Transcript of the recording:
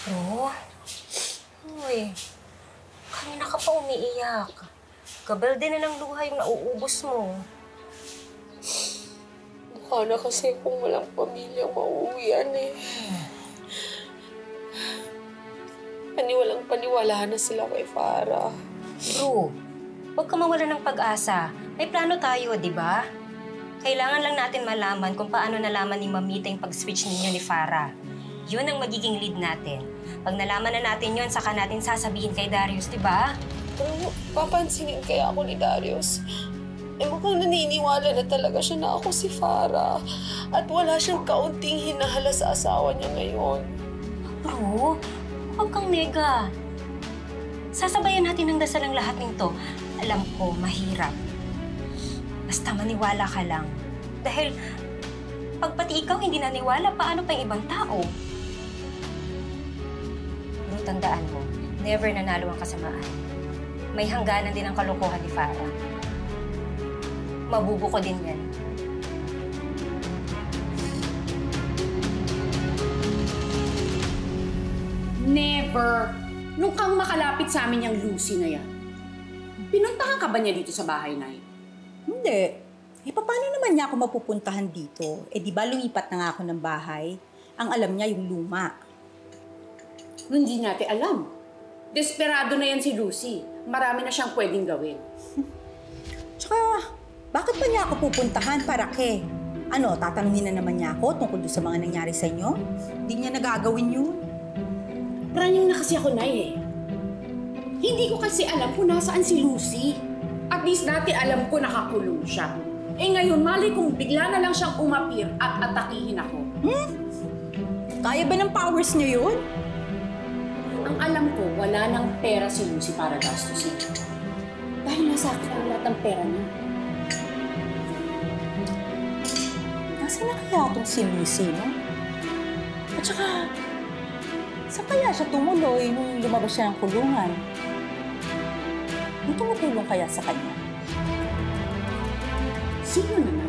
Bro? Uy, kanina ka pa umiiyak. Gabal din na ng luha yung nauubos mo. Mukha na kasi kung walang pamilyang mauuwian eh. Paniwalaan na sila kay Farah. Bro, huwag ka mawala ng pag-asa. May plano tayo, di ba? Kailangan lang natin malaman kung paano nalaman ni Mamita yung pag-switch ninyo ni Farah. Yun ang magiging lead natin. Pag nalaman na natin yun, saka natin sasabihin kay Darius, di ba? Pero papansinin kaya ako ni Darius. Mukhang naniniwala na talaga siya na ako si Farah. At wala siyang kaunting hinahala sa asawa niya ngayon. Bro, huwag kang nega. Sasabayan natin ng dasal ang lahat nito. Alam ko, mahirap. Basta maniwala ka lang. Dahil pag pati ikaw hindi naniwala, paano pa yung ibang tao? Bro, tandaan mo, never nanalo ang kasamaan. May hangganan din ang kalokohan ni Farah. Mabubuko din yan. Never! Nung kang makalapit sa amin yung Lucy na yan, pinuntahan ka ba niya dito sa bahay, Nay? Hindi. Paano naman niya ako mapupuntahan dito? Di ba lumipat na nga ako ng bahay? Ang alam niya yung luma. Hindi natin alam. Desperado na yan si Lucy. Marami na siyang pwedeng gawin. Tsaka, bakit pa niya ako pupuntahan para ke? Ano, tatanungin na naman niya ako tungkol doon sa mga nangyari sa inyo? Hindi niya nagagawin yun. Praning na kasi ako, Nay eh. Hindi ko kasi alam kung nasaan si Lucy. At least dati alam ko nakakulong siya. Ngayon, mali kung bigla na lang siyang umapir at atakihin ako. Kaya ba ng powers niyo yun? Ang alam ko, wala nang pera si Lucy para gastusin. Dahil nasa akin ang lahat ng pera niya. Nasaan na kaya itong si Lucy, no? At saka, saan kaya siya tumuloy nung lumabas siya ng kulungan? May tumutulong kaya sa kanya? Sino naman?